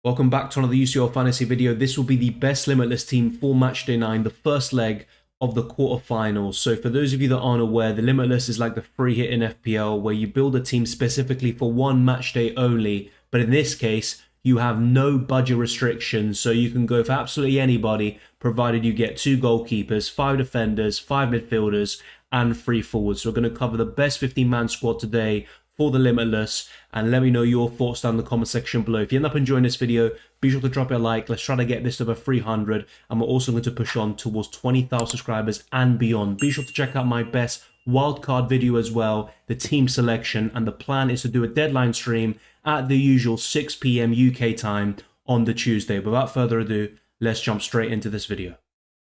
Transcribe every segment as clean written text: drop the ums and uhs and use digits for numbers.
Welcome back to another UCL fantasy video. This will be the best limitless team for Matchday 9, the first leg of the quarterfinals. So for those of you that aren't aware, the limitless is like the free hit in FPL where you build a team specifically for one matchday only. But in this case, you have no budget restrictions. So you can go for absolutely anybody, provided you get 2 goalkeepers, 5 defenders, 5 midfielders, and 3 forwards. So we're going to cover the best 15-man squad today for the limitless, and let me know your thoughts down in the comment section below. If you end up enjoying this video, be sure to drop a like. Let's try to get this to over 300, and we're also going to push on towards 20,000 subscribers and beyond. Be sure to check out my best wildcard video as well, the team selection, and the plan is to do a deadline stream at the usual 6 PM UK time on the Tuesday. But without further ado, let's jump straight into this video.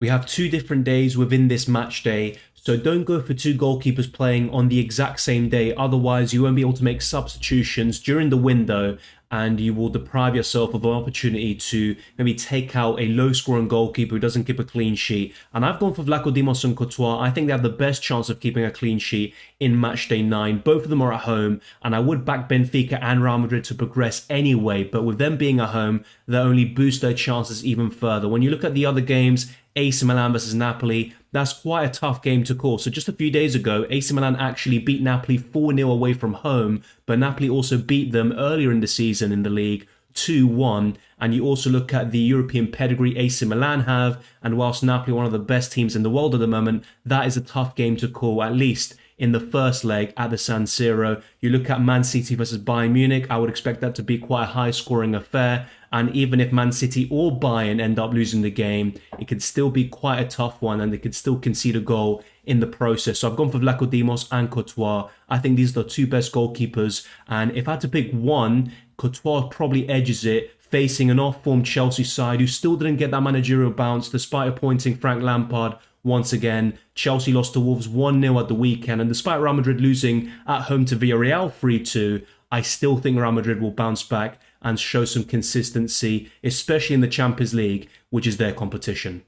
We have 2 different days within this match day, so don't go for 2 goalkeepers playing on the exact same day. Otherwise, you won't be able to make substitutions during the window and you will deprive yourself of an opportunity to maybe take out a low-scoring goalkeeper who doesn't keep a clean sheet. And I've gone for Vlachodimos and Courtois. I think they have the best chance of keeping a clean sheet in matchday 9. Both of them are at home, and I would back Benfica and Real Madrid to progress anyway, but with them being at home, that only boosts their chances even further. When you look at the other games, AC Milan versus Napoli, that's quite a tough game to call. So just a few days ago, AC Milan actually beat Napoli 4-0 away from home, but Napoli also beat them earlier in the season in the league 2-1. And you also look at the European pedigree AC Milan have, and whilst Napoli are one of the best teams in the world at the moment, that is a tough game to call, at least in the first leg at the San Siro. You look at Man City versus Bayern Munich, I would expect that to be quite a high-scoring affair. And even if Man City or Bayern end up losing the game, it could still be quite a tough one and they could still concede a goal in the process. So I've gone for Vlachodimos and Courtois. I think these are the 2 best goalkeepers. And if I had to pick one, Courtois probably edges it, facing an off-form Chelsea side who still didn't get that managerial bounce despite appointing Frank Lampard once again. Chelsea lost to Wolves 1-0 at the weekend, and despite Real Madrid losing at home to Villarreal 3-2, I still think Real Madrid will bounce back and show some consistency, especially in the Champions League, which is their competition.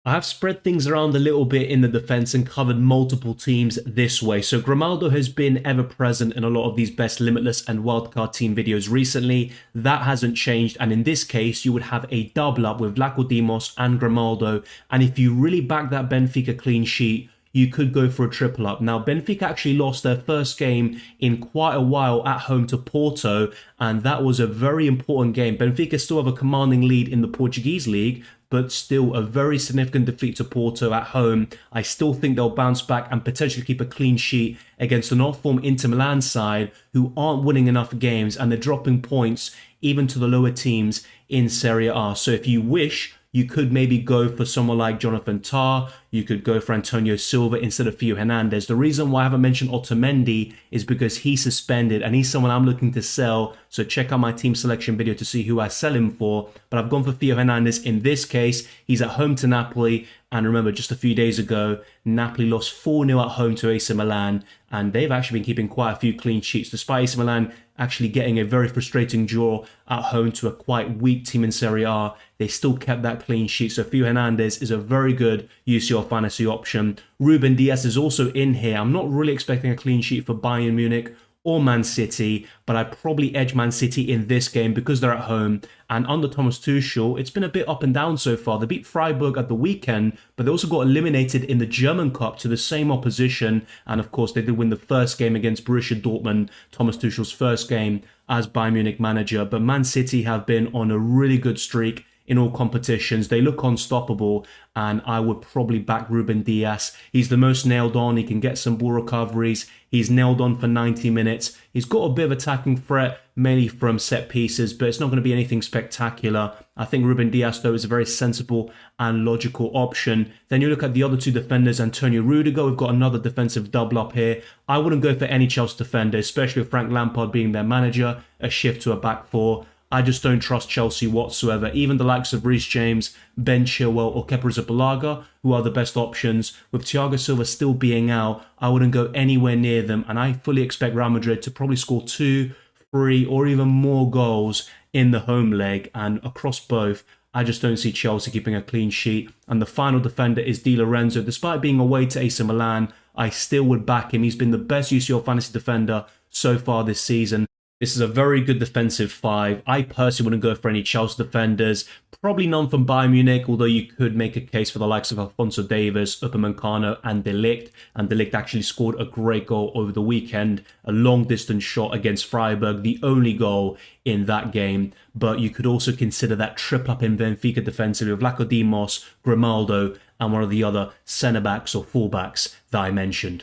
I have spread things around a little bit in the defence and covered multiple teams this way. So Grimaldo has been ever present in a lot of these best limitless and wildcard team videos recently. That hasn't changed, and in this case you would have a double up with Vlachodimos and Grimaldo, and if you really back that Benfica clean sheet, you could go for a triple up. Now, Benfica actually lost their first game in quite a while at home to Porto, and that was a very important game. Benfica still have a commanding lead in the Portuguese league, but still a very significant defeat to Porto at home. I still think they'll bounce back and potentially keep a clean sheet against an off-form Inter Milan side who aren't winning enough games, and they're dropping points even to the lower teams in Serie A. So if you wish, you could maybe go for someone like Jonathan Tah. You could go for Antonio Silva instead of Theo Hernandez. The reason why I haven't mentioned Otamendi is because he's suspended and he's someone I'm looking to sell. So check out my team selection video to see who I sell him for. But I've gone for Theo Hernandez in this case. He's at home to Napoli. And remember, just a few days ago, Napoli lost 4-0 at home to AC Milan. And they've actually been keeping quite a few clean sheets, despite AC Milan actually getting a very frustrating draw at home to a quite weak team in Serie A. They still kept that clean sheet. So Theo Hernandez is a very good UCL fantasy option. Ruben Dias is also in here. I'm not really expecting a clean sheet for Bayern Munich or Man City, but I'd probably edge Man City in this game because they're at home. And under Thomas Tuchel, it's been a bit up and down so far. They beat Freiburg at the weekend, but they also got eliminated in the German Cup to the same opposition. And of course, they did win the first game against Borussia Dortmund, Thomas Tuchel's first game as Bayern Munich manager. But Man City have been on a really good streak in all competitions. They look unstoppable, and I would probably back Ruben Dias. He's the most nailed on. He can get some ball recoveries. He's nailed on for 90 minutes. He's got a bit of attacking threat, mainly from set pieces, but it's not going to be anything spectacular. I think Ruben Dias, though, is a very sensible and logical option. Then you look at the other 2 defenders, Antonio Rudiger. We've got another defensive double up here. I wouldn't go for any Chelsea defender, especially with Frank Lampard being their manager, a shift to a back 4. I just don't trust Chelsea whatsoever. Even the likes of Reece James, Ben Chilwell or Kepa Arrizabalaga, who are the best options, with Thiago Silva still being out, I wouldn't go anywhere near them. And I fully expect Real Madrid to probably score 2, 3 or even more goals in the home leg. And across both, I just don't see Chelsea keeping a clean sheet. And the final defender is Di Lorenzo. Despite being away to AC Milan, I still would back him. He's been the best UCL fantasy defender so far this season. This is a very good defensive five. I personally wouldn't go for any Chelsea defenders. Probably none from Bayern Munich, although you could make a case for the likes of Alphonso Davies, Upamecano and De Ligt. And De Ligt actually scored a great goal over the weekend. A long-distance shot against Freiburg, the only goal in that game. But you could also consider that triple up in Benfica defensively with Lacodimos, Grimaldo and one of the other centre-backs or full-backs that I mentioned.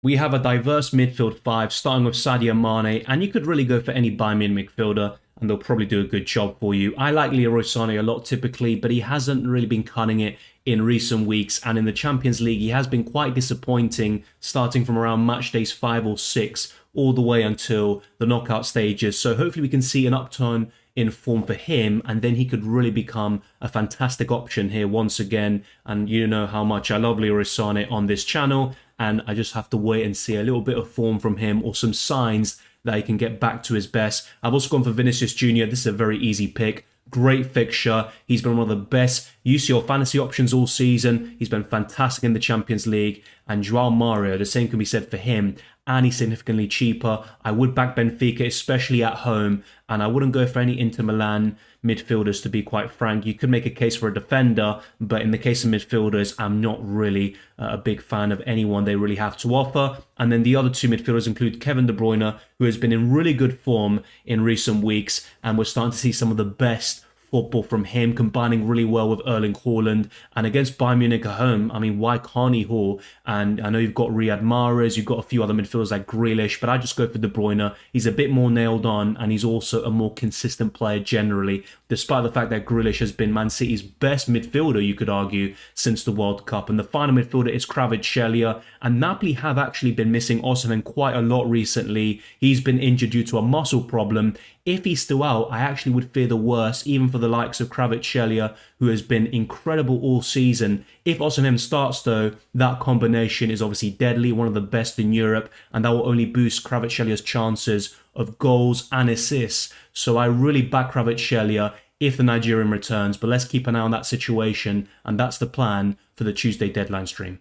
We have a diverse midfield five, starting with Sadio Mane, and you could really go for any Bayern Munich midfielder, and they'll probably do a good job for you. I like Leroy Sané a lot typically, but he hasn't really been cutting it in recent weeks, and in the Champions League, he has been quite disappointing, starting from around match days 5 or 6, all the way until the knockout stages. So hopefully we can see an upturn in form for him, and then he could really become a fantastic option here once again. And you know how much I love Leroy Sané on this channel, and I just have to wait and see a little bit of form from him or some signs that he can get back to his best. I've also gone for Vinicius Jr. This is a very easy pick. Great fixture. He's been one of the best UCL fantasy options all season. He's been fantastic in the Champions League. And João Mario, the same can be said for him. And he's significantly cheaper. I would back Benfica, especially at home. And I wouldn't go for any Inter Milan midfielders, to be quite frank. You could make a case for a defender, but in the case of midfielders, I'm not really a big fan of anyone they really have to offer. And then the other two midfielders include Kevin De Bruyne, who has been in really good form in recent weeks, and we're starting to see some of the best football from him, combining really well with Erling Haaland. And against Bayern Munich at home, I mean, why can't he haul? And I know you've got Riyad Mahrez, you've got a few other midfielders like Grealish, but I just go for De Bruyne. He's a bit more nailed on, and he's also a more consistent player generally, despite the fact that Grealish has been Man City's best midfielder, you could argue, since the World Cup. And the final midfielder is Kvaratskhelia, and Napoli have actually been missing Osimhen quite a lot recently. He's been injured due to a muscle problem. If he's still out, I actually would fear the worst, even for the likes of Kvaratskhelia, who has been incredible all season. If Osimhen starts though, that combination is obviously deadly, one of the best in Europe, and that will only boost Kvaratskhelia chances of goals and assists. So I really back Kvaratskhelia if the Nigerian returns, but let's keep an eye on that situation, and that's the plan for the Tuesday deadline stream.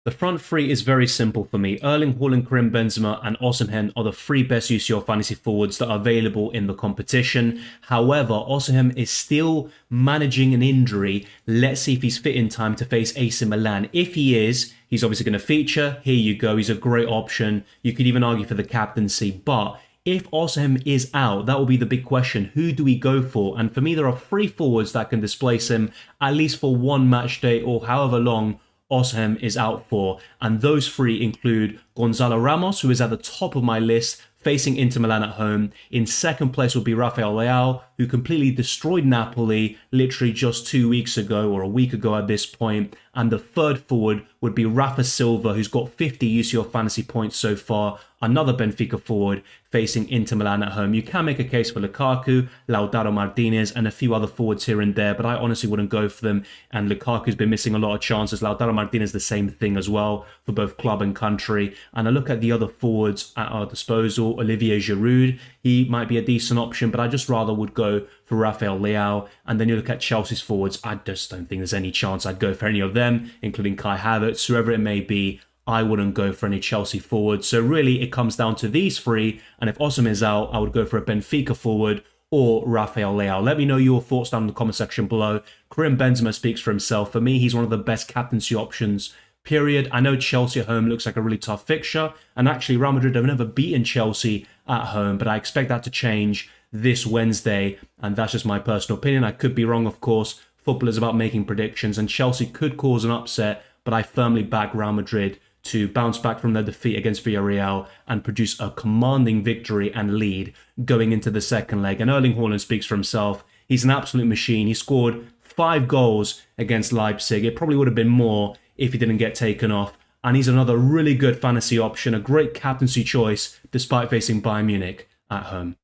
The front three is very simple for me. Erling Haaland, Karim Benzema and Osimhen are the three best UCL fantasy forwards that are available in the competition. However, Osimhen is still managing an injury. Let's see if he's fit in time to face AC Milan. If he is, he's obviously going to feature. Here you go. He's a great option. You could even argue for the captaincy, but if Osimhen is out, that will be the big question. Who do we go for? And for me, there are three forwards that can displace him, at least for one match day or however long Osimhen is out for. And those three include Gonzalo Ramos, who is at the top of my list, facing Inter Milan at home. In second place will be Rafael Leao, who completely destroyed Napoli literally just 2 weeks ago, or a week ago at this point. And the third forward would be Rafa Silva, who's got 50 UCL fantasy points so far, another Benfica forward facing Inter Milan at home. You can make a case for Lukaku, Lautaro Martinez, and a few other forwards here and there, but I honestly wouldn't go for them. And Lukaku's been missing a lot of chances. Lautaro Martinez, the same thing as well for both club and country. And I look at the other forwards at our disposal. Olivier Giroud, he might be a decent option, but I just rather would go for Rafael Leao. And then you look at Chelsea's forwards, I just don't think there's any chance I'd go for any of them, including Kai Havertz, whoever it may be. I wouldn't go for any Chelsea forwards. So really, it comes down to these three. And if Osimhen is out, I would go for a Benfica forward or Rafael Leao. Let me know your thoughts down in the comment section below. Karim Benzema speaks for himself. For me, he's one of the best captaincy options, period. I know Chelsea at home looks like a really tough fixture. And actually, Real Madrid have never beaten Chelsea at home. But I expect that to change this Wednesday. And that's just my personal opinion. I could be wrong, of course. Football is about making predictions. And Chelsea could cause an upset. But I firmly back Real Madrid to bounce back from their defeat against Villarreal and produce a commanding victory and lead going into the second leg. And Erling Haaland speaks for himself. He's an absolute machine. He scored 5 goals against Leipzig. It probably would have been more if he didn't get taken off. And he's another really good fantasy option, a great captaincy choice despite facing Bayern Munich at home.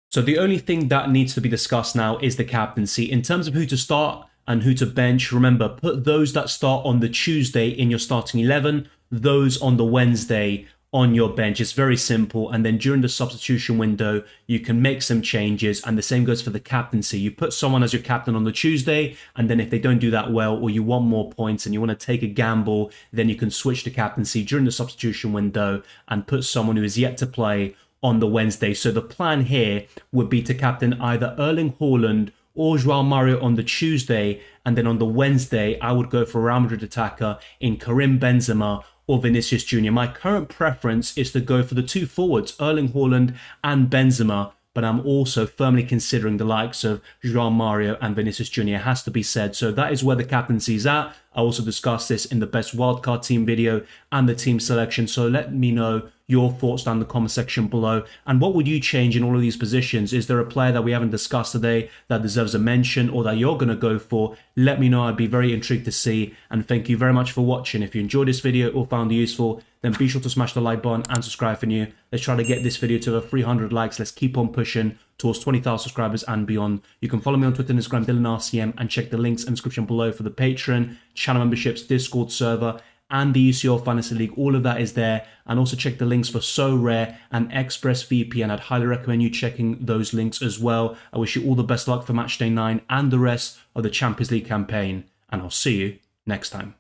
So the only thing that needs to be discussed now is the captaincy. In terms of who to start and who to bench, remember, put those that start on the Tuesday in your starting 11, those on the Wednesday on your bench. It's very simple. And then during the substitution window, you can make some changes. And the same goes for the captaincy. You put someone as your captain on the Tuesday, and then if they don't do that well, or you want more points and you want to take a gamble, then you can switch to captaincy during the substitution window and put someone who is yet to play on the Wednesday. So the plan here would be to captain either Erling Haaland or João Mario on the Tuesday, and then on the Wednesday, I would go for Real Madrid attacker in Karim Benzema or Vinicius Jr. My current preference is to go for the two forwards, Erling Haaland and Benzema, but I'm also firmly considering the likes of João Mario and Vinicius Jr. has to be said. So that is where the captaincy is at. I also discussed this in the best wildcard team video and the team selection. So let me know your thoughts down in the comment section below. And what would you change in all of these positions? Is there a player that we haven't discussed today that deserves a mention or that you're going to go for? Let me know. I'd be very intrigued to see. And thank you very much for watching. If you enjoyed this video or found it useful, then be sure to smash the like button and subscribe for new. Let's try to get this video to over 300 likes. Let's keep on pushing towards 20,000 subscribers and beyond. You can follow me on Twitter and Instagram, DylanRCM, and check the links in the description below for the Patreon, channel memberships, Discord server, and the UCL Fantasy League. All of that is there. And also check the links for So Rare and ExpressVPN. I'd highly recommend you checking those links as well. I wish you all the best luck for Matchday 9 and the rest of the Champions League campaign. And I'll see you next time.